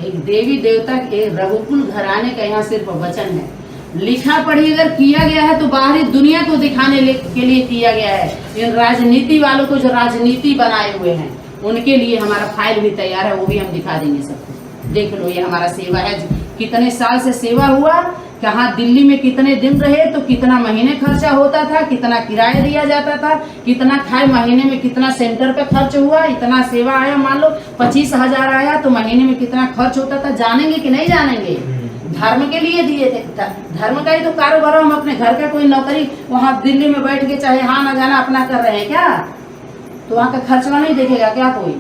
एक देवी देवता के रघुकुल घराने का यहाँ सिर्फ वचन है। लिखा पढ़ी अगर किया गया है तो बाहरी दुनिया को दिखाने के लिए किया गया है। इन राजनीति वालों को जो राजनीति बनाए हुए हैं उनके लिए हमारा फाइल भी तैयार है, वो भी हम दिखा देंगे सबको। देख लो ये हमारा सेवा है, कितने साल से सेवा हुआ, कहाँ दिल्ली में कितने दिन रहे, तो कितना महीने खर्चा होता था, कितना किराया दिया जाता था, कितना खाए, महीने में कितना सेंटर पे खर्च हुआ, इतना सेवा आया, मान लो 25,000 आया तो महीने में कितना खर्च होता था। जानेंगे कि नहीं जानेंगे? धर्म के लिए दिए थे, धर्म का ही तो कारोबार। हम अपने घर का कोई नौकरी वहाँ दिल्ली में बैठ के चाहे हाँ ना जाना अपना कर रहे हैं क्या? तो वहाँ का खर्चवा नहीं देखेगा क्या कोई?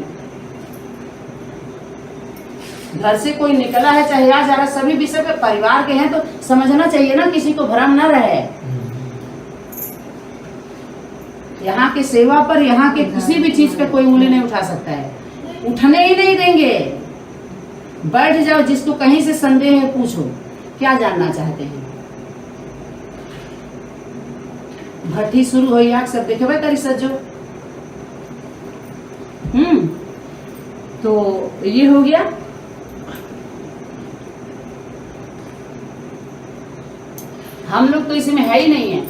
घर से कोई निकला है चाहे आ जा रहा, सभी विषय पे परिवार के हैं तो समझना चाहिए ना, किसी को भ्रम न रहे। यहाँ के सेवा पर, यहाँ के किसी भी चीज पे कोई उंगली नहीं उठा सकता है, उठने ही नहीं देंगे। बैठ जाओ, जिसको कहीं से संदेह है पूछो, क्या जानना चाहते हैं। भट्टी शुरू हो आग सब देखे भाई करी सज्जो। तो ये हो गया। हम लोग तो इसमें है ही नहीं है।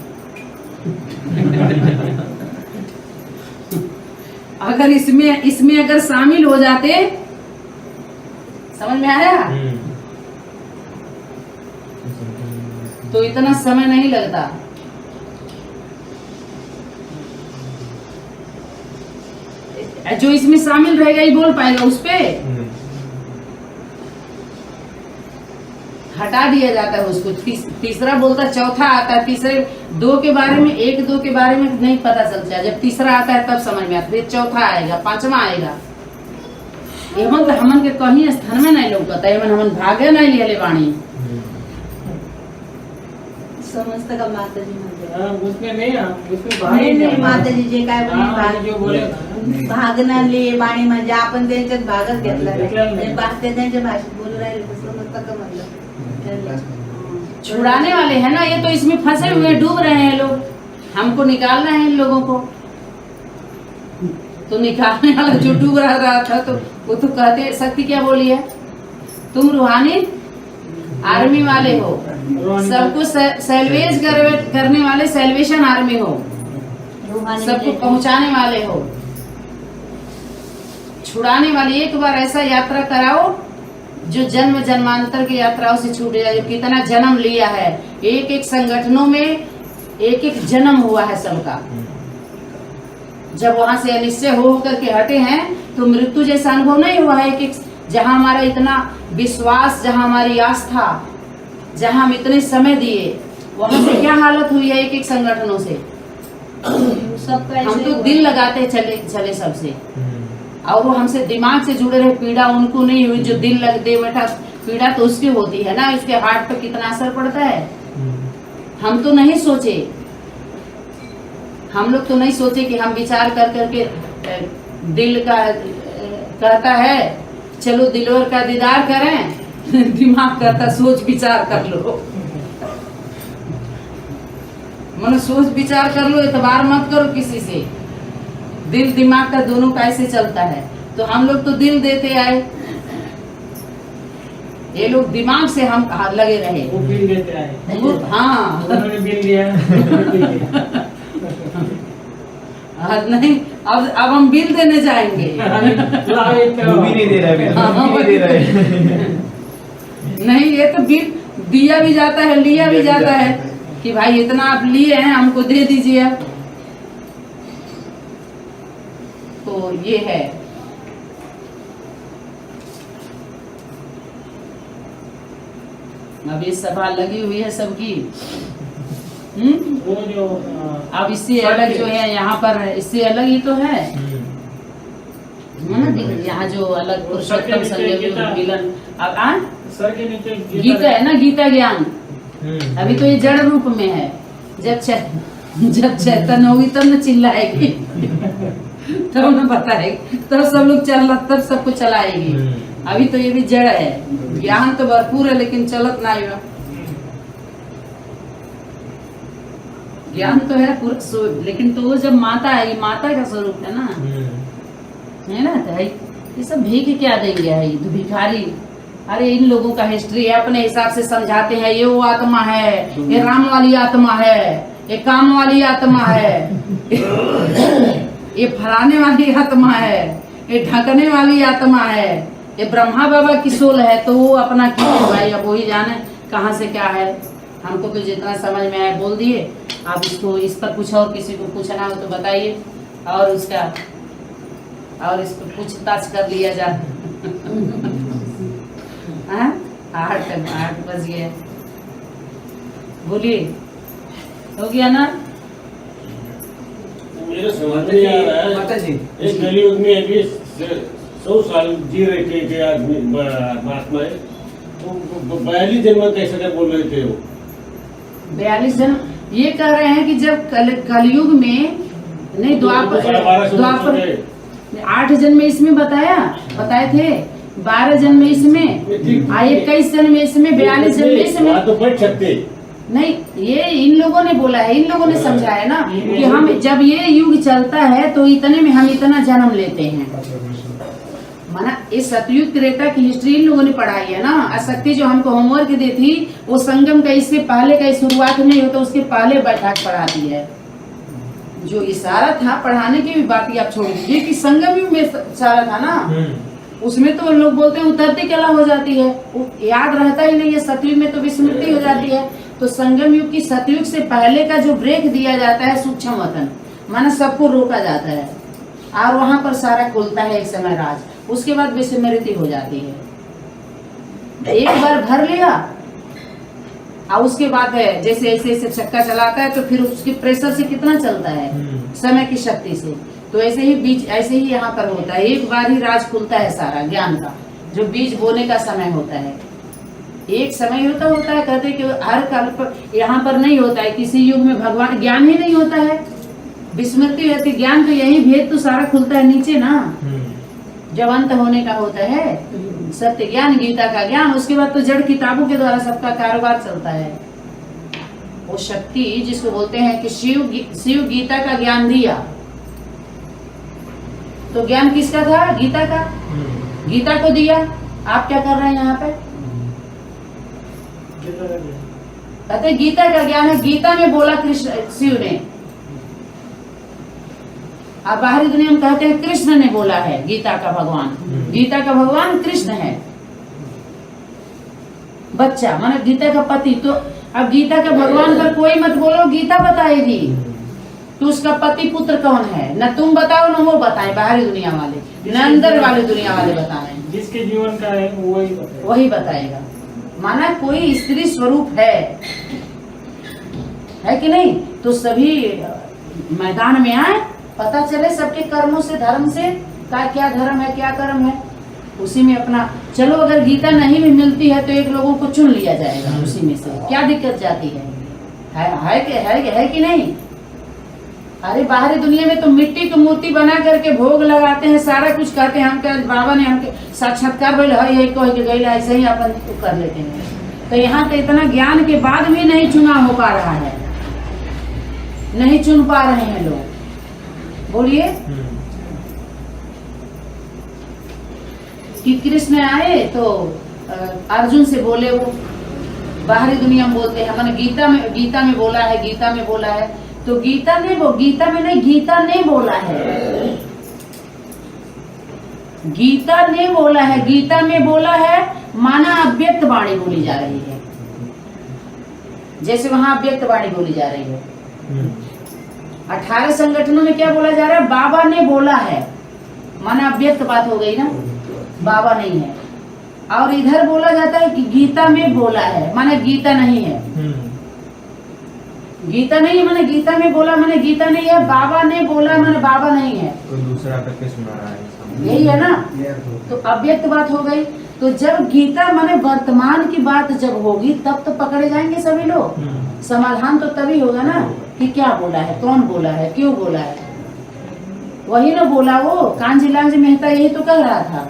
अगर इसमें अगर शामिल हो जाते, समझ में आया, तो इतना समय नहीं लगता। जो इसमें शामिल रहेगा ही बोल पाएगा, उस पे हटा दिया जाता है उसको। तीसरा बोलता, चौथा आता है, तीसरे दो के बारे में, एक दो के बारे में नहीं पता चलता है। जब तीसरा आता है तब समझ में आता है, चौथा आएगा, पांचवा आएगा। एवं तो हमन के कहीं स्थान में नहीं लौकता, एवं हमन भागे नहीं लिया ले वाणी समझता का माता जी उसमें नहीं, नहीं माता जी जे काय बोले भागना ले वाणी म्हणजे आपण त्यांच्यात भागच घेतला नाही, त्यांच्या भाषेत बोलू राहिले तर समजता का म्हणलं। छुड़ाने वाले हैं ना ये, तो इसमें फंसे हुए डूब रहे हैं लोग। हमको निकालना है इन लोगों को। तो निकालने वाला जो डूब रहा था तो वो तो कहते, शक्ति क्या बोली है, तुम रूहानी आर्मी वाले हो, सबको सेल्वेज करने वाले सेल्वेशन आर्मी हो, सबको पहुंचाने वाले हो, छुड़ाने वाले। एक बार ऐसा यात्रा कराओ जो जन्म जन्मांतर की यात्राओं से छूट जाए। जो कितना जन्म लिया है, एक एक संगठनों में एक एक जन्म हुआ है सबका। जब वहां से अनिश्चय हो करके हटे हैं तो मृत्यु जैसा अनुभव नहीं हुआ है। एक जहां हमारा इतना विश्वास, जहां हमारी आस्था, जहां हम इतने समय दिए, वहां से क्या हालत हुई है एक एक संगठनों से। हम तो दिल लगाते चले सबसे, और वो हमसे दिमाग से जुड़े रहे, पीड़ा उनको नहीं हुई। जो दिल लग दे बैठा, पीड़ा तो उसकी होती है ना, इसके हार्ट पे कितना असर पड़ता है। हम तो नहीं सोचे, हम लोग तो नहीं सोचे कि हम विचार कर करके, दिल का कहता है चलो दिलवर का दीदार करें, दिमाग कहता सोच विचार कर लो। मन सोच विचार कर लो, एतबार मत करो किसी से। दिल दिमाग का दोनों कैसे चलता है। तो हम लोग तो दिल देते आए, ये लोग दिमाग से हम लगे रहे। वो बिल देते आए। हाँ उन्होंने बिल दिया। नहीं, अब हम बिल देने जाएंगे। वो भी नहीं दे रहा है, हाँ, नहीं दे रहा है। नहीं, ये तो बिल दिया भी जाता है, लिया भी जाता है कि भाई इतना आप लिए हैं, हमको दे दीजिए। तो ये है। अब ये सभा लगी हुई है सबकी। वो जो अब इससे अलग जो है यहाँ पर, इससे अलग ही तो है ना। यहाँ जो अलग पुरुषोत्तम मिलन, अब सर के नीचे गीता है ना, गीता ज्ञान। अभी तो ये जड़ रूप में है। जब चैतन्य होगी तब न चिल्लाएगी, तब न बताएगी, तब सब लोग तब सबको चलाएगी। अभी तो ये भी जड़ है। ज्ञान तो भरपूर है लेकिन चलत ना है। ज्ञान तो है लेकिन तो वो जब माता है, ये माता का स्वरूप है ना, है ना। तो ये सब भीख क्या देंगे, है तो भिखारी अरे इन लोगों का हिस्ट्री है, अपने हिसाब से समझाते हैं, ये वो आत्मा है, ये राम वाली आत्मा है, ये काम वाली आत्मा है, ये फलाने वाली आत्मा है, ये ढकने वाली आत्मा है, ये ब्रह्मा बाबा की सोल है। तो वो अपना किए भाई, अब वही जाने कहाँ से क्या है। हमको तो जितना समझ में आया बोल दिए। आप इसको इस पर कुछ और किसी को पूछना हो तो बताइए, और उसका और इसको पूछताछ कर लिया जाए। हाँ? 8 बज गए, बोलिए, हो गया ना? मेरे समझ में नहीं आ रहा है। माता जी इस कलयुग में अभी 100 साल जी रहे थे आदमी महात्मा है, तो 42 जन्म कैसे क्या बोल रहे थे वो? 42 जन्म ये कह रहे हैं कि जब कलयुग में नहीं द्वापर 8 जन्म इसमें बताए थे, 12 जन्म इसमें, 21 जन्म इसमें, 42 जन्म इसमें। तो बैठ सकते नहीं, ये इन लोगों ने बोला है, इन लोगों ने समझाया ना कि हम जब ये युग चलता है तो इतने में हम इतना जन्म लेते हैं। माना इस सतयुग त्रेता की हिस्ट्री इन लोगों ने पढ़ाई है ना। आसक्ति जो हमको होमवर्क दी थी वो संगम का इससे पहले का शुरुआत नहीं होता, उसके पहले बैठक पढ़ाती है। जो इशारा था पढ़ाने की भी बात ही आप छोड़ दीजिए कि संगम युग में इशारा था ना, उसमें तो लोग बोलते हैं उतरती कला हो जाती है, याद रहता ही नहीं है। सतयुग में तो विस्मृति हो जाती है। तो संगम युग की सतयुग से पहले का जो ब्रेक दिया जाता है सूक्ष्म वतन, माना सबको रोका जाता है और वहां पर सारा खुलता है एक समय राज। उसके बाद विस्मृति हो जाती है। एक बार भर लिया और उसके बाद है जैसे ऐसे ऐसे चक्का चलाता है तो फिर उसके प्रेशर से कितना चलता है, समय की शक्ति से। तो ऐसे ही बीज ऐसे ही यहाँ पर होता है, एक बार ही राज खुलता है सारा ज्ञान का। जो बीज बोने का समय होता है, एक समय होता है। कहते हैं कि हर काल पर यहाँ पर नहीं होता है, किसी युग में भगवान ज्ञान ही नहीं होता है, विस्मृति रहती। ज्ञान तो यही भेद तो सारा खुलता है नीचे ना, जब अंत होने का होता है सत्य ज्ञान, गीता का ज्ञान। उसके बाद तो जड़ किताबों के द्वारा सबका कारोबार चलता है। वो शक्ति जिसको बोलते हैं कि शिव गीता का ज्ञान दिया, तो ज्ञान किसका था? गीता का। गीता को दिया। आप क्या कर रहे हैं यहाँ पे? कहते गीता का ज्ञान है, गीता में बोला कृष्ण शिव ने। अब बाहरी दुनिया में कहते हैं कृष्ण ने बोला है, गीता का भगवान। गीता का भगवान कृष्ण है। बच्चा माने गीता का पति। तो अब गीता के भगवान पर कोई मत बोलो, गीता बताएगी। तो उसका पति पुत्र कौन है? न तुम बताओ न वो बताएं, बाहरी दुनिया वाले, न अंदर वाली दुनिया वाले बताएं। जिसके जीवन का है वही बताएगा। माना कोई स्त्री स्वरूप है कि नहीं? तो सभी मैदान में आए, पता चले सबके कर्मों से, धर्म से क्या धर्म है, क्या कर्म है, उसी में अपना चलो। अगर गीता नहीं भी मिलती है तो एक लोगों को चुन लिया जाएगा उसी में से, क्या दिक्कत जाती है कि नहीं? अरे बाहरी दुनिया में तो मिट्टी की मूर्ति बना करके भोग लगाते हैं, सारा कुछ कहते हैं। हम क्या बाबा ने हमके साक्षात्कार बोले यही कह के गई, ऐसे ही अपन तो कर लेते हैं। तो यहाँ पे इतना ज्ञान के बाद भी नहीं चुना हो पा रहा है, नहीं चुन पा रहे हैं लोग। बोलिए कि कृष्ण आए तो अर्जुन से बोले, वो बाहरी दुनिया में बोलते हैं, मैंने गीता में बोला है, गीता में बोला है। तो गीता में नहीं, गीता ने बोला है, गीता ने बोला है। गीता में बोला है माना अव्यक्त वाणी बोली जा रही है, जैसे वहां अव्यक्त वाणी बोली जा रही है। 18 संगठनों में क्या बोला जा रहा है? बाबा ने बोला है, माना अव्यक्त बात हो गई ना, बाबा नहीं है। और इधर बोला जाता है कि गीता में बोला है, माने गीता नहीं है। गीता नहीं है माने गीता में बोला, माने गीता नहीं है। बाबा ने बोला माने बाबा नहीं है। तो दूसरा पे सुना रहा है, यही है ना। तो अव्यक्त बात हो गई। तो जब गीता माने वर्तमान की बात जब होगी तब तो पकड़े जाएंगे सभी लोग। समाधान तो तभी होगा ना कि क्या बोला है, कौन बोला है, क्यों बोला है। वही ना बोला वो कांजीलाल मेहता, यही तो कह रहा था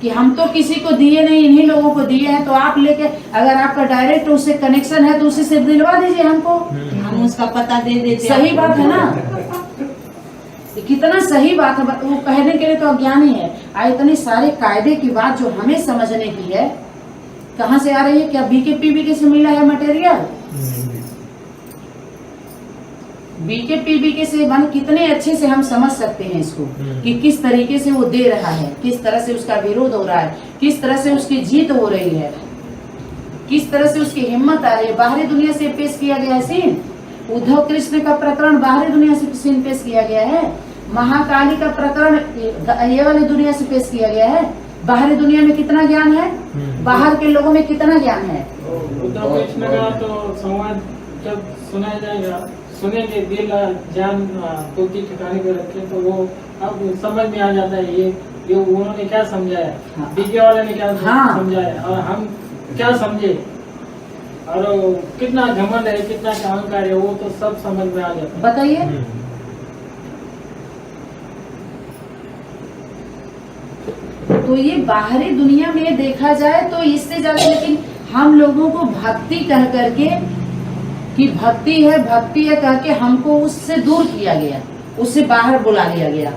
कि हम तो किसी को दिए नहीं, इन्हीं लोगों को दिए हैं। तो आप लेके, अगर आपका डायरेक्ट उससे कनेक्शन है तो उसी से दिलवा दीजिए हमको, हम उसका पता दे देते। सही बात है ना। कितना सही बात है, वो कहने के लिए तो अज्ञानी है। इतने सारे कायदे की बात जो हमें समझने की है, कहाँ से आ रही है? क्या बीके से मिला है मटेरियल? बीके से मन कितने अच्छे से हम समझ सकते हैं इसको कि किस तरीके से वो दे रहा है, किस तरह से उसका विरोध हो रहा है, किस तरह से उसकी जीत हो रही है, किस तरह से उसकी हिम्मत आ रही है। बाहरी दुनिया से पेश किया गया है सीन, उद्धव कृष्ण का प्रकरण बाहरी दुनिया से सीन पेश किया गया है, महाकाली का प्रकरण ये वाली दुनिया से पेश किया गया है। बाहरी दुनिया में कितना ज्ञान है, बाहर के लोगों में कितना ज्ञान है। उद्धव कृष्ण का तो संवाद जब सुनाया जाएगा, सुनेंगे, दिल जान बुद्धि ठिकाने पे रखे तो वो अब समझ में आ जाता है ये उन्होंने क्या समझाया, हाँ। बीके वाले ने क्या हाँ। समझाया और हम क्या समझे, और कितना घमंड है, कितना अहंकार है, वो तो सब समझ में आ जाता है। बताइए। तो ये बाहरी दुनिया में देखा जाए तो इससे ज्यादा, लेकिन हम लोगों को भक्ति कह करके कि भक्ति है कह के हमको उससे दूर किया गया, उससे बाहर बुला लिया गया।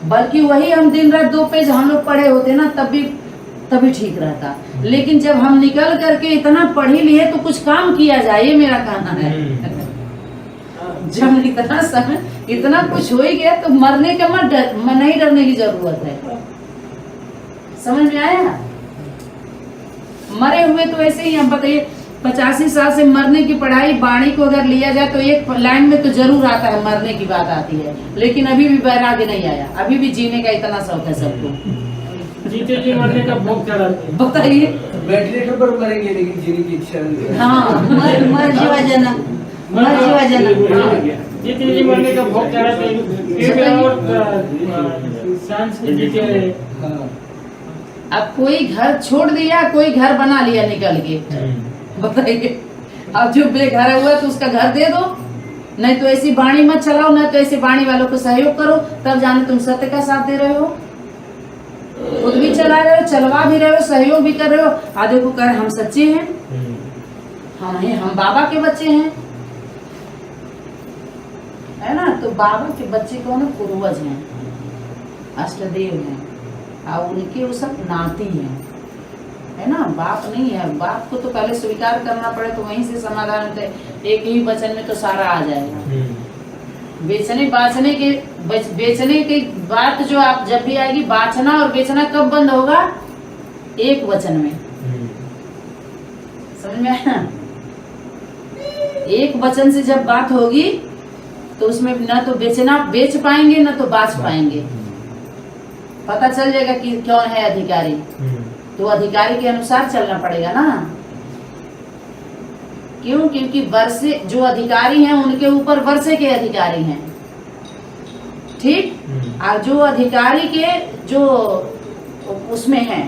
बल्कि वही हम दिन रात 2 पेज हम लोग पढ़े होते ना तभी ठीक रहता। लेकिन जब हम निकल करके इतना पढ़ी लिए तो कुछ काम किया जाए, ये मेरा कहना है। जब इतना समय इतना कुछ हो ही गया तो मरने का नहीं डरने की जरूरत है। समझ में आया? मरे हुए तो ऐसे ही, हम बताइए 85 साल से मरने की पढ़ाई बाणी को अगर लिया जाए तो एक लाइन में तो जरूर आता है, मरने की बात आती है, लेकिन अभी भी वैराग्य नहीं आया, अभी भी जीने का इतना शौक है सबको। जीते जी मरने का भोग चढ़ाते हैं। बताइए। वेंटिलेटर पर मरेंगे लेकिन जीने की इच्छा नहीं है। हाँ, मर जीवा जना, मर जीवा जना। जीते जी मरने का भोग चढ़ाते हैं, फिर भी और सांस के जीते रहे। हाँ। अब कोई घर छोड़ दिया, कोई घर बना लिया निकल के, बताइए। अब जो बेघर हुआ तो उसका घर दे दो, नहीं तो ऐसी बाणी मत चलाओ, नहीं तो ऐसे बाणी वालों को सहयोग करो, तब जाने तुम सत्य का साथ दे रहे हो। खुद भी चला रहे हो, चलवा भी रहे हो, सहयोग भी कर रहे हो। आधे को कह हम सच्चे हैं, हम बाबा के बच्चे हैं, है ना। तो बाबा के बच्चे कौन है? पूर्वज हैं, अष्टदेव हैं, और उनके वो सब नाती हैं, है ना। बाप नहीं है, बाप को तो पहले स्वीकार करना पड़े तो वहीं से समाधान होता है। एक ही वचन में तो सारा आ जाएगा। बेचने की बात जो आप जब भी आएगी, बाचना और बेचना कब बंद होगा? एक वचन में। समझ में आया? एक वचन से जब बात होगी तो उसमें न तो बेचना बेच पाएंगे, न तो बाच पाएंगे। पता चल जाएगा कि कौन है अधिकारी, तो अधिकारी के अनुसार चलना पड़ेगा ना। क्यों? क्योंकि वर्षे जो अधिकारी हैं उनके ऊपर वर्षे के अधिकारी हैं, ठीक। और जो अधिकारी के जो उसमें हैं,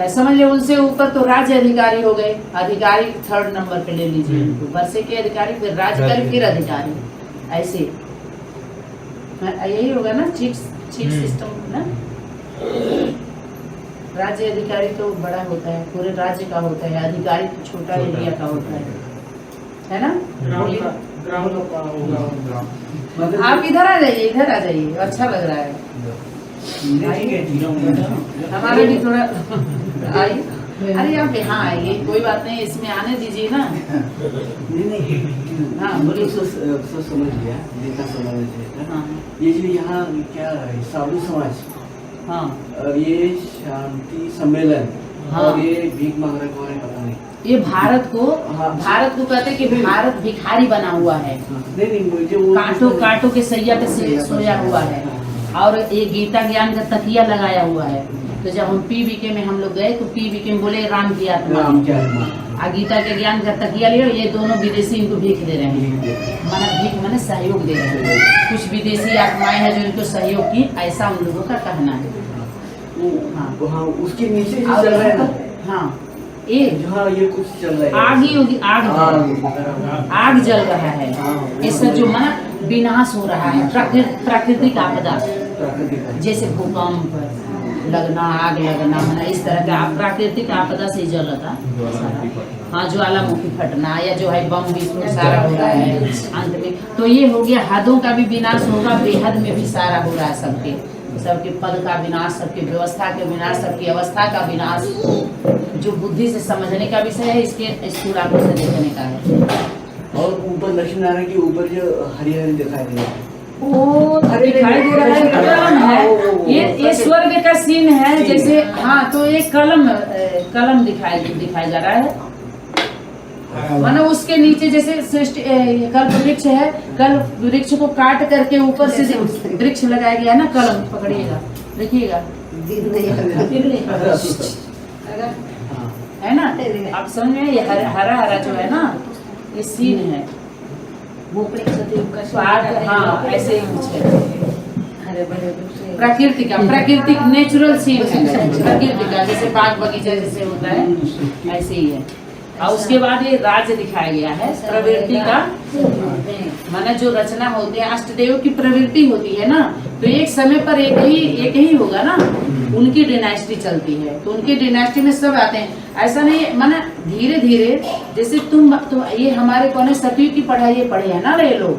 समझ लीजिए उनसे ऊपर तो राज्य अधिकारी हो गए। अधिकारी 3rd नंबर पे ले लीजिए उनको, वर्षे के अधिकारी, फिर राज्यकारी, फिर अधिकारी, ऐसे यही होगा ना। ठीक सिस्टम ना। राज्य अधिकारी तो बड़ा होता है, पूरे राज्य का होता है, अधिकारी तो छोटा एरिया का होता है ना। आप इधर आ जाइए, इधर आ जाइए, अच्छा लग रहा है। हमारा भी थोड़ा आइए। अरे आप यहाँ आइए, कोई बात नहीं, इसमें आने दीजिए ना। हाँ बोलिए। समझ गया, जितना समझ गया। हाँ ये जो यहाँ क्या है, साधु समाज, हाँ, और ये शांति सम्मेलन, हाँ। और ये भीख मांग रहे कौन है पता नहीं। ये भारत को कहते हैं कि भारत भिखारी बना हुआ है, नहीं मुझे वो कांटों के सैया पे सोया हुआ है, और ये गीता ज्ञान का तकिया लगाया हुआ है। तो जब हम PBK में हम लोग गए तो PBK में बोले राम की आत्मा, आ गीता के ज्ञान का तकिया लिया। ये दोनों विदेशी इनको भीख दे रहे हैं, भीख माने सहयोग दे रहे हैं। कुछ विदेशी आत्माएं हैं जो इनको सहयोग की, ऐसा उन लोगों का कहना है। हाँ, उसके नीचे जो चल रहा है ना। हाँ, ये कुछ चल रहा है, आग ही होगी, आग जल रहा है। इससे जो माना विनाश हो रहा है, प्राकृतिक आपदा, जैसे भूकंप लगना, आग लगना, माना इस तरह का प्राकृतिक आपदा से जल रहा। हाँ ज्वालामुखी फटना या जो है बम विस्फोट सारा हो रहा है अंत में, तो ये हो गया हदों का भी विनाश होगा, बेहद में भी सारा हो रहा है सबके पद का विनाश, सबके व्यवस्था के विनाश, सबकी अवस्था का विनाश, जो बुद्धि से समझने का विषय है, इसके स्थूल आंखों से देखने का है। और ऊपर लक्ष्मी नारायण के ऊपर जो हरी हरी दिखाई दे रहा है, वो दिखाई दे रहा है कलम है, ये स्वर्ग का सीन है जैसे, हाँ तो एक कलम दिखाई जा रहा है, मानो उसके नीचे जैसे कल्प वृक्ष है, कल्प वृक्ष को काट करके ऊपर से वृक्ष लगाया गया है ना, कलम पकड़िएगा देखिएगा है ना, आप समझ में, ये हरा हरा जो है ना ये सीन है, हाँ ऐसे ही कुछ है, प्राकृतिक नेचुरल सीन है प्रकृति का, जैसे बाग बगीचा जैसे होता है ऐसे ही है। और उसके बाद ये राज्य दिखाया गया है प्रवृत्ति का, माना जो रचना होती है अष्टदेव की प्रवृत्ति होती है ना, तो एक समय पर एक ही होगा ना, उनकी डिनास्टी चलती है, तो उनकी डिनास्टी में सब आते हैं, ऐसा नहीं माना धीरे धीरे, जैसे तुम ये हमारे कौन सतयुग की पढ़ाई पढ़े है ना ये लोग,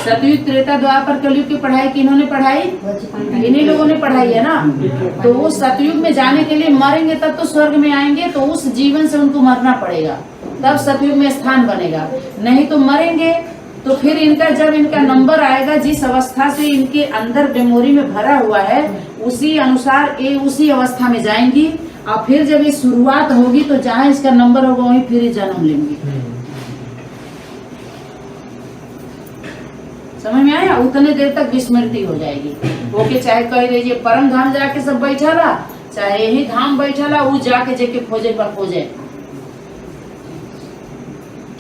सतयुग त्रेता द्वापर कलयुग की पढ़ाई किन्होंने पढ़ाई, इन्हीं लोगों ने पढ़ाई है ना, तो वो सतयुग में जाने के लिए मरेंगे तब तो स्वर्ग में आएंगे, तो उस जीवन से उनको मरना पड़ेगा तब सतयुग में स्थान बनेगा, नहीं तो मरेंगे तो फिर इनका जब इनका नंबर आएगा, जिस अवस्था से इनके अंदर मेमोरी में भरा हुआ है उसी अनुसार ये उसी अवस्था में जाएंगी, और फिर जब ये शुरुआत होगी तो जहाँ इसका नंबर होगा वहीं फिर ये जन्म लेंगी। समझ में आया, उतने देर तक विस्मृति हो जाएगी, ओके चाहे कह दीजिए परम धाम जाके सब बैठा रहा, चाहे यही धाम बैठा रहा, वो जाके जेके खोजे पर खोजे,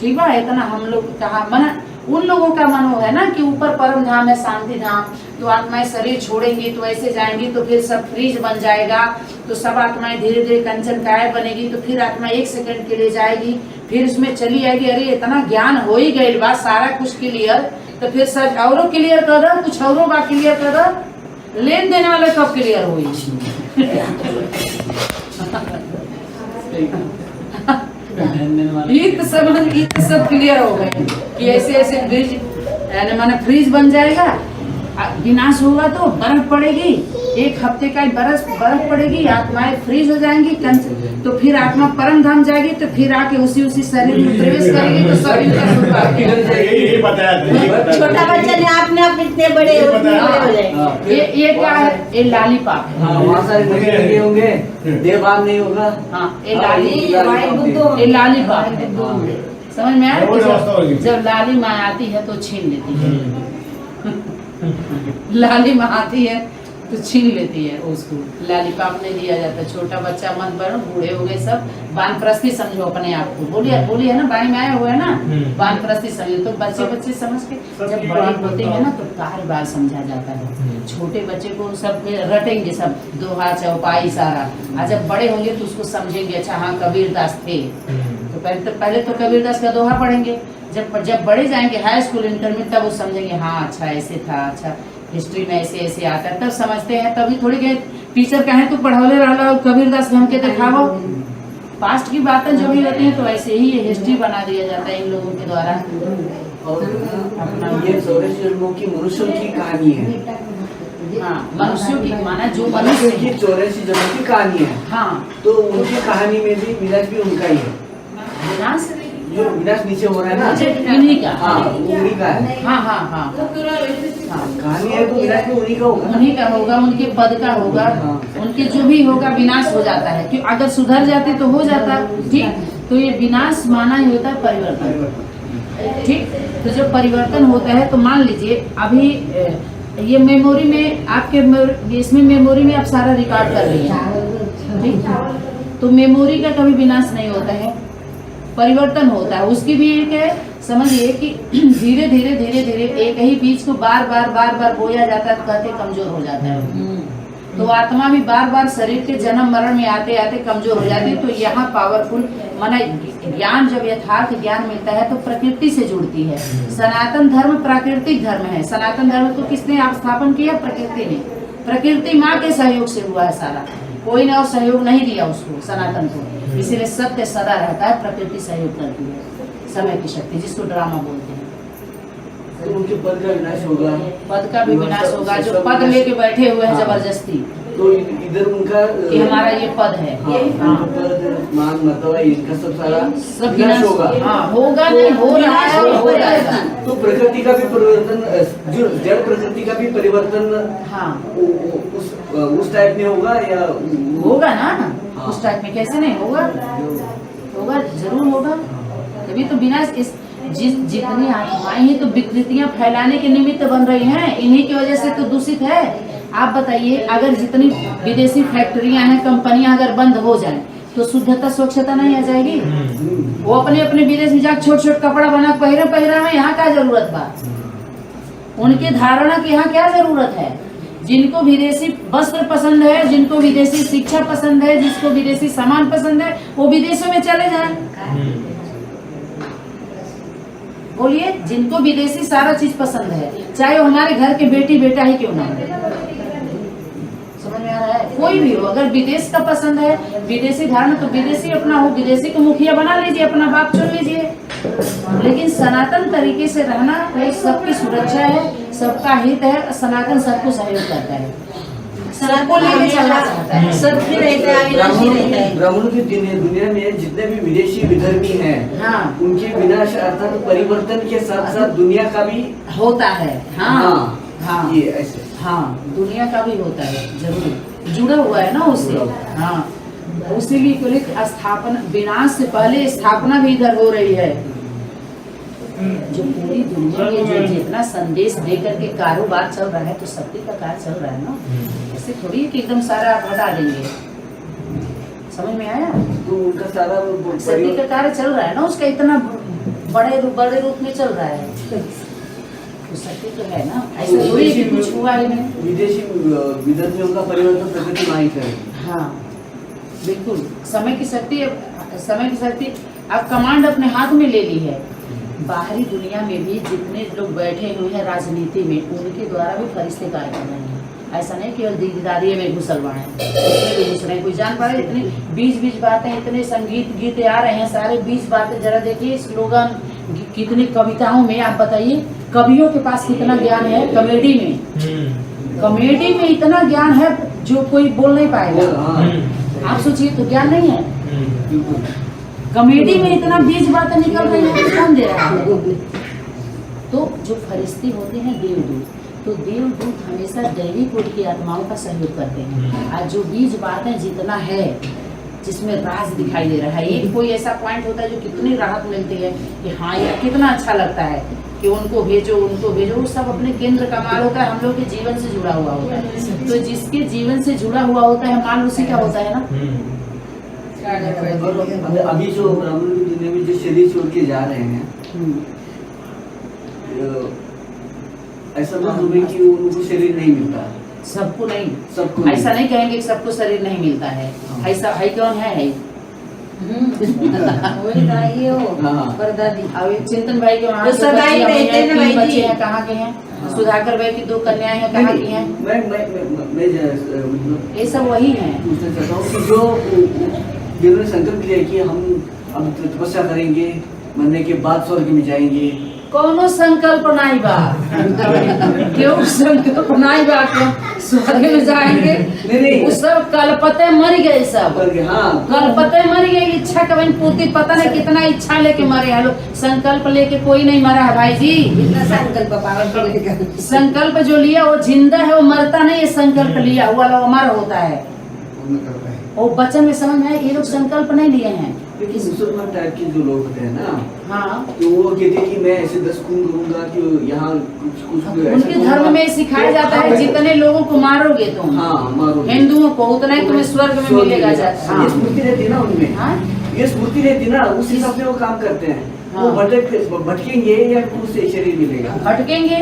ठीक है। इतना हम लोग कहा मना, उन लोगों का मन है ना कि ऊपर परम धाम है शांति धाम, तो आत्माएं शरीर छोड़ेंगी तो ऐसे जाएंगी, तो फिर सब फ्रीज बन जाएगा, तो सब आत्माएं धीरे धीरे कंचन काय बनेगी, तो फिर आत्मा 1 सेकंड के लिए जाएगी, फिर उसमें चली आएगी, अरे इतना ज्ञान हो ही गई बात सारा कुछ क्लियर, तो फिर सच औरों क्लियर कर रहा, कुछ औरों बात क्लियर कर रहा, लेन देने वाला कब क्लियर हुई ये तो सब क्लियर हो गए कि ऐसे ऐसे ब्रिज यानी माना फ्रीज बन जाएगा, विनाश होगा तो बर्फ पड़ेगी, 1 हफ्ते का बर्फ पड़ेगी, आत्माएं फ्रीज हो जाएंगी, तो फिर आत्मा परम धाम जाएगी, तो फिर आके उसी शरीर में प्रवेश करेगी, तो सब छोटा बच्चा ने आपने आप इतने बड़े हो जाएंगे। ये क्या है, ये लालीपाप है, वहाँ सारे लगे होंगे, देवभाव नहीं होगा, हाँ ये लालीपाप है, समझ में आया, जब लाली माँ आती है तो छीन लेती है, लाली माँ आती है तो छीन लेती है उसको, लालीपाप नहीं दिया जाता, छोटा बच्चा मत बनो, बूढ़े हो गए सब, वानप्रस्थी समझो अपने आप को, बोलिए ना, बाणी में आया हुआ है ना, वानप्रस्थी समझो, तो बच्चे समझ के जब बड़े होते हैं ना तो बार बार समझा जाता है, छोटे बच्चे को सब रटेंगे सब दोहा चौपाई सारा, और जब बड़े होंगे तो उसको समझेंगे, अच्छा हाँ कबीरदास थे, तो पहले तो कबीरदास का दोहा पढ़ेंगे, जब बड़े जाएंगे हाई स्कूल इंटर में तब वो समझेंगे, हाँ अच्छा ऐसे था, अच्छा हिस्ट्री में ऐसे ऐसे आता है, तब समझते हैं, तभी थोड़ी गए टीचर कहें तो पढ़ौले रहा कबीरदास हम के दिखाओ, पास्ट की बातें जो भी होती हैं तो ऐसे ही ये हिस्ट्री बना दिया जाता है इन लोगों के द्वारा। और ये 84 जन्मों की मनुष्यों की कहानी है, हाँ मनुष्यों की, माना जो मनुष्य की 84 जन्मों की कहानी है, हाँ तो उनकी कहानी में भी विनाश भी उनका ही है, विनाश जो विनाश नीचे हो रहा है ना, इन्हीं का, हाँ उन्हीं का है, हाँ कहानी है तो विनाश भी उन्हीं का होगा, उन्हीं का होगा, उनके पद का होगा, उनके जो भी होगा विनाश हो जाता है, क्यों अगर सुधर जाते तो हो जाता, ठीक, तो ये विनाश माना ही होता है परिवर्तन, ठीक, तो जब परिवर्तन होता है तो मान लीजिए अभी ये मेमोरी में आपके इसमें मेमोरी में आप सारा रिकॉर्ड कर रही हैं, ठीक, तो मेमोरी का कभी विनाश नहीं होता है, परिवर्तन होता है, उसकी भी एक है, समझिए कि धीरे धीरे एक ही बीज को बार बार बोया जाता है, तो कहते कमजोर हो जाता है, तो आत्मा भी बार शरीर के जन्म मरण में आते आते कमजोर हो जाती है, तो यहाँ पावरफुल माना ज्ञान, जब यथार्थ ज्ञान मिलता है तो प्रकृति से जुड़ती है, सनातन धर्म प्राकृतिक धर्म है, सनातन धर्म को किसने स्थापन किया, प्रकृति ने, प्रकृति माँ के सहयोग से हुआ है सारा, कोई ने और सहयोग नहीं दिया उसको, सनातन को। इसीलिए सत्य सदा रहता है, प्रकृति सहयोग करती है, समय की शक्ति, जिसको ड्रामा बोलते हैं। तो उनके पद का विनाश होगा, पद का भी विनाश होगा, जो पद लेके बैठे हुए हैं जबरदस्ती, तो इधर उनका कि हमारा ये पद है, हाँ, पद मान मतलब इनका सब सारा सब विनाश होगा। हाँ, होगा नहीं, हो रहा है और हो जाएगा। तो प्रकृति का भी परिवर्तन, जो जड़ प्रकृति का भी परिवर्तन हाँ उस टाइप में होगा या होगा ना, हाँ। उस टाइप में कैसे नहीं होगा, होगा, जरूर होगा। तभी तो विनाश इस जितनी आत्माएं हैं तो विकृतियां फैलाने के निमित्त बन रही हैं, इन्हीं की वजह से तो दूषित है। आप बताइए, अगर जितनी विदेशी फैक्ट्रियां हैं, कंपनियां अगर बंद हो जाएं तो शुद्धता स्वच्छता नहीं आ जाएगी। वो अपने अपने विदेश में जाकर छोट छोट कपड़ा बना पहिरा है, यहाँ क्या जरूरत बा? उनकी धारणा की यहाँ क्या जरूरत है? जिनको विदेशी वस्त्र पसंद है, जिनको विदेशी शिक्षा पसंद है, जिसको विदेशी सामान पसंद है, वो विदेशों में चले जाएं। बोलिए, जिनको विदेशी सारा चीज पसंद है, चाहे वो हमारे घर के बेटी बेटा ही क्यों ना हो, समझ में आ रहा है? कोई भी हो, अगर विदेश का पसंद है, विदेशी धारणा, तो विदेशी अपना हो, विदेशी को मुखिया बना लीजिए, अपना बाप चुन लीजिए। लेकिन सनातन तरीके से रहना, वो सबकी सुरक्षा है, सबका हित है, सनातन सबको सहयोग करता है, सबको लेके चलना चाहता है, सबकी रहता है, अविनाशी रहता है। ब्राह्मणों की दुनिया में जितने भी विदेशी विधर्मी हैं, हाँ, उनके विनाश अर्थात परिवर्तन के साथ साथ दुनिया का भी होता है। हाँ हाँ ये ऐसे हाँ, दुनिया का भी होता है, जरूर जुड़ा हुआ है ना उससे। हाँ, उसीलिए को लेकर स्थापना, विनाश से पहले स्थापना भी इधर हो रही है। जो पूरी दुनिया में जो जितना संदेश देकर के कारोबार चल रहा है, तो सत्य का कार्य चल रहा है ना, ऐसे थोड़ी कि एकदम सारा आप हटा देंगे। समझ में आया? तो उनका सारा सत्य का कार्य चल रहा है ना, उसका इतना बड़े रूप में चल रहा है, तो सत्य तो है ना, ऐसा थोड़ी कि कुछ हुआ ही नहीं। विदेशी विधर्मियों का परिवर्तन प्रकृति माँ ही करेगी। हाँ बिल्कुल, समय की शक्ति अब कमांड अपने हाथ में ले ली है। बाहरी दुनिया में भी जितने लोग बैठे हुए हैं राजनीति में, उनके द्वारा भी फरिश्ते कार्य कर रहे हैं। ऐसा नहीं केवल दीदारिये में घुसलवाए हैं, उसमें भी घुस रहे हैं। कोई जान पा रहे? इतनी 20 बातें, इतने संगीत गीत आ रहे हैं, सारे 20 बातें, जरा देखिए स्लोगन, कितनी कविताओं में, आप बताइए कवियों के पास कितना ज्ञान है। कॉमेडी में इतना ज्ञान है जो कोई बोल नहीं पाएगा। आप सोचिए, तो ज्ञान नहीं है? कॉमेडी में इतना 20 बातें निकल रही है, कौन दे रहा है? तो जो फरिश्ते होते हैं देवदूत, तो देवदूत हमेशा दैवी कोटि की आत्माओं का सहयोग करते हैं। आज जो 20 बातें जितना है, जिसमें राज दिखाई दे रहा है, एक कोई ऐसा पॉइंट होता है जो कितनी राहत मिलती है कि हाँ यार कितना अच्छा लगता है कि उनको भेजो, वो सब अपने केंद्र का माल होता है, हम लोग के जीवन से जुड़ा हुआ होता है। तो जिसके जीवन से जुड़ा हुआ होता है माल, उसी का होता है ना। और अभी जो ब्राह्मण की दुनिया में जो शरीर छोड़ के जा रहे हैं, ऐसा मतलब है कि उनको शरीर नहीं मिलता। सबको नहीं, सबको ऐसा नहीं कहेंगे कि सबको शरीर नहीं मिलता है। ऐसा है कौन है? वही बताइए हो, हाँ। परदादी। अब एक चिंतन भाई के वहाँ तो सगाई रहते हैं ना भाई जी। बच्चे हैं, कहाँ के हैं? सुधाकर भाई की 2 कन्याएं हैं, कहाँ की हैं? मैं ये सब वही हैं। पूछना चाहता हूँ कि जो जिन्होंने संकल्प लिया कि हम अब तपस्या करेंगे, मरने के बाद स्वर्ग में जाएंगे, कोनो संकल्प नहीं बा। क्यों संकल्प नहीं बा? क्यों स्वर्ग में जाएंगे? नहीं। वो सब कलपते मर गए, सब हाँ, कलपते मर गए। इच्छा कवन पूर्ति, पता नहीं कितना इच्छा लेके मरे हैं लोग। संकल्प लेके कोई नहीं मरा है भाई जी। इतना संकल्प पावन को लेकर। संकल्प जो लिया वो जिंदा है, वो मरता नहीं है। संकल्प लिया हुआ लोग अमर होता है। वो बचन में समझ में आया, ये लोग संकल्प नहीं लिए हैं। लेकिन मुसलमान टाइप के जो लोग होते हैं ना, हाँ, तो वो कहते हैं कि मैं ऐसे 10 खून करूंगा कि यहाँ कुछ उनके धर्म में सिखाया जाता है जितने लोगों को मारोगे तुम, हाँ मारो हिंदुओं को, उतना ही तुम्हें स्वर्ग में मिलेगा। ये स्मृति रहती है ना उनमें, हाँ? ये स्मृति रहती है ना, उस हिसाब से वो काम करते हैं। वो भटकेंगे या उससे शरीर मिलेगा? भटकेंगे,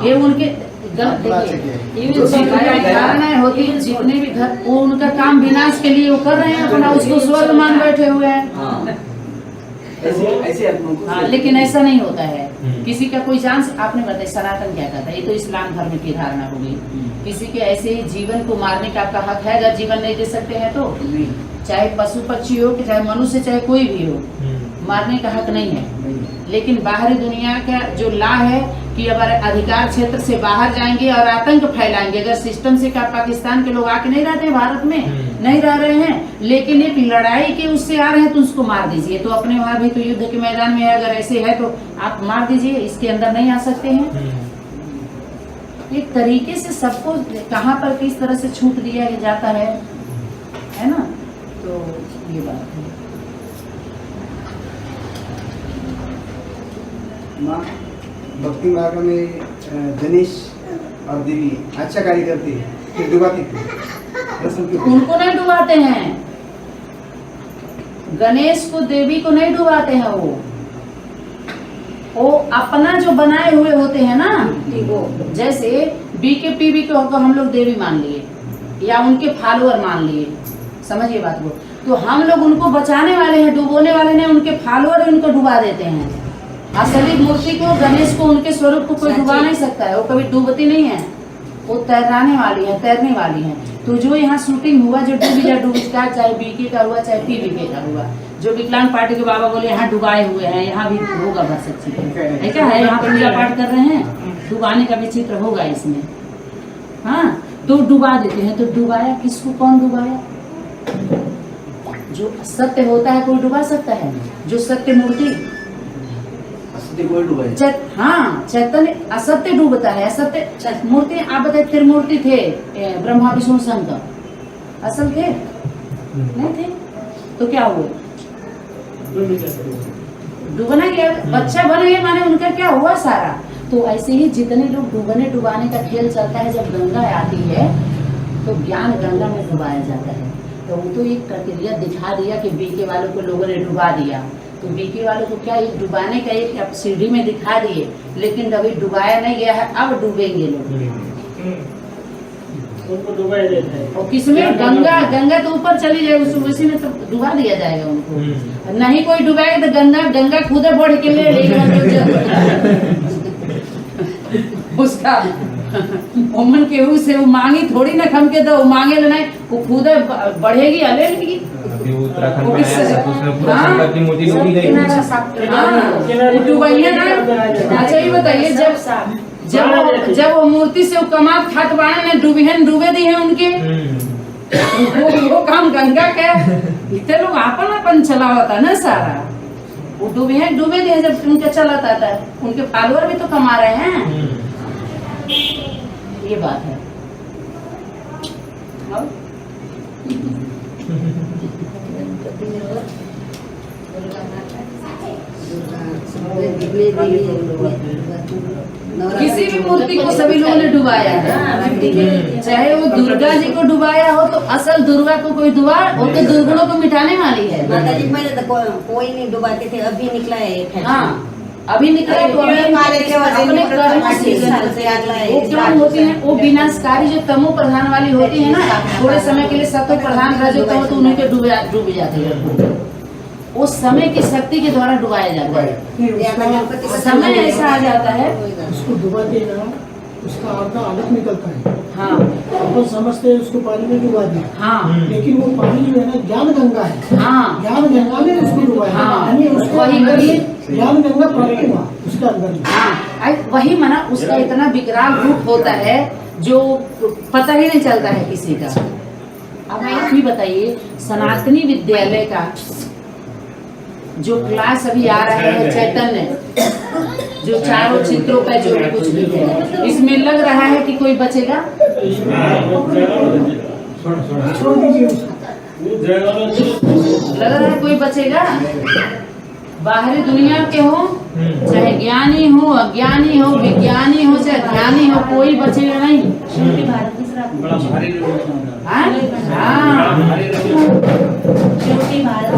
ये उनके गलत देखिए। ये जो धारणाएं होती है, जितने भी घर, वो उनका काम विनाश के लिए वो कर रहे हैं अपना, उसको स्वर्ग मान बैठे हुए हैं। ऐसे ऐसे आत्मा को हाँ, लेकिन ऐसा नहीं होता है। हम्म। किसी का कोई जान आपने बताया सनातन क्या कहता है, ये तो इस्लाम धर्म की धारणा हो गई। किसी के ऐसे ही जीवन को मारने का आपका हक है, अगर जीवन नहीं दे सकते हैं तो, नहीं चाहे पशु पक्षी हो कि चाहे मनुष्य चाहे कोई भी हो, मारने का हक नहीं है। नहीं लेकिन बाहरी दुनिया का जो ला है कि अगर अधिकार क्षेत्र से बाहर जाएंगे और आतंक फैलाएंगे, अगर सिस्टम से का पाकिस्तान के लोग आके नहीं रहते हैं भारत में, नहीं रह रहे हैं, लेकिन एक लड़ाई के उससे आ रहे हैं तो उसको मार दीजिए। तो अपने वहाँ भी तो युद्ध के मैदान में है, अगर ऐसे है तो आप मार दीजिए, इसके अंदर नहीं आ सकते हैं। एक तरीके से सबको कहाँ पर किस तरह से छूट दिया जाता है ना, तो ये बात है। माँ भक्ति मार्ग में गणेश और देवी अच्छा कार्य करती है, फिर डुबाती थी, रस्म क्यों? उनको नहीं डुबाते हैं, गणेश को देवी को नहीं डुबाते हैं। वो अपना जो बनाए हुए होते हैं ना, वो जैसे बीकेपी को हम लोग देवी मान लिए या उनके फॉलोअर मान लिए, समझिए बात को। तो हम लोग उनको बचाने वाले हैं, डुबोने वाले नहीं, उनके फॉलोअर उनको डुबा देते हैं। असली मूर्ति को, गणेश को, उनके स्वरूप को कोई डुबा नहीं सकता है, वो कभी डूबती नहीं है, वो तैराने वाली है, तैरने वाली है। तो जो यहाँ शूटिंग हुआ, जो डूबता चाहे बीके का हुआ चाहे पीबीके का हुआ, जो विकलांग पार्टी के बाबा बोले यहाँ डुबाए हुए हैं, यहाँ भी होगा भरसक चित्र, क्या है, यहाँ पूजा पाठ कर रहे हैं, डुबाने का भी चित्र होगा इसमें। हाँ, तो डुबा देते हैं। तो डुबाया किसको, कौन डुबाया? जो सत्य होता है कोई डुबा सकता है? जो सत्य मूर्ति, असत्य को डुबाए। हाँ, चैतन्य असत्य डूबता है, असत्य मूर्ति। आप बताए त्रिमूर्ति थे, ब्रह्मा विष्णु शंकर, असल थे नहीं थे, तो क्या हुआ? डूबना गया, बच्चा बन गया, माने उनका क्या हुआ सारा। तो ऐसे ही जितने लोग डूबने डुबाने का खेल चलता है, जब गंगा आती है तो ज्ञान गंगा में डुबाया जाता है। तो वो तो एक प्रक्रिया दिखा दिया कि बीके वालों को लोगों ने डुबा दिया, तो बीके वालों को क्या एक डुबाने का एक सीढ़ी में दिखा दिए, लेकिन अभी डुबाया नहीं गया है, अब डूबेंगे लोग। उनको डुबाया जाता है। और किसमें? गंगा, गंगा तो ऊपर चली जाए, उसी में तो डुबा दिया जाएगा उनको। नहीं कोई डुबाएगा तो गंगा खुद बढ़ के ले उसका ओमन केहू से वो मांगी थोड़ी ना खम के, तो वो मांगे लेना, वो खुद बढ़ेगी अलेगी। अभी वो उत्तराखंड में आया था, तो उसने पूरा शंकर की मूर्ति डूबी गई। डुबैया ना। अच्छा ये बताइए, जब वो मूर्ति से वो कमात खात बाणे ने डूबे दी है उनके, वो काम गंगा के इतने लोग अपन चलावता ना सारा, वो डूबे दी है जब उनके चलाता था, उनके फॉलोअर भी तो कमा रहे हैं। ये बात है। किसी भी मूर्ति को सभी लोगों ने डुबाया है, चाहे वो दुर्गा जी को डुबाया हो, तो असल दुर्गा को कोई डुबा, वो तो दुर्गुणों को मिटाने वाली है। माता जी पहले तो कोई नहीं डुबाते थे, अभी निकला है। हाँ, अभी निकला तो अभी अपने कर्म से वो क्या होती है, वो विनाशकारी जो तमो प्रधान वाली होती है ना, थोड़े समय के लिए सतो प्रधान रह जाता हो तो उन्हीं के डूब जाते हैं। उस समय की शक्ति के द्वारा डुबाया जाता है। समय ऐसा आ जाता है, उसको डुबाते ना, उसका आधा अलग निकलता है। हाँ, अपन समझते हैं उसको पानी में डुबा दिया, हाँ, लेकिन वो पानी जो है ना ज्ञान गंगा है। हाँ, ज्ञान गंगा में उसको डुबाया, हाँ, यानी उसके वही अंदर ही वही ज्ञान गंगा प्रकट हुआ उसके अंदर ही। हाँ, वही माना उसका इतना विकराल रूप होता है जो पता ही नहीं चलता है किसी का। अब आप ही बताइए, सनातनी विद्यालय का जो क्लास अभी आ रहा है चैतन्य, जो चारों चित्रों पे जो भी कुछ भी है, इसमें लग रहा है कि कोई बचेगा? छोड़ दीजिए उसको। लग रहा है कोई बचेगा? बाहरी दुनिया के हो, चाहे ज्ञानी हो, अज्ञानी हो, विज्ञानी हो, चाहे ध्यानी हो, कोई बचेगा नहीं। बड़ा भारी हाँ, हाँ। भारत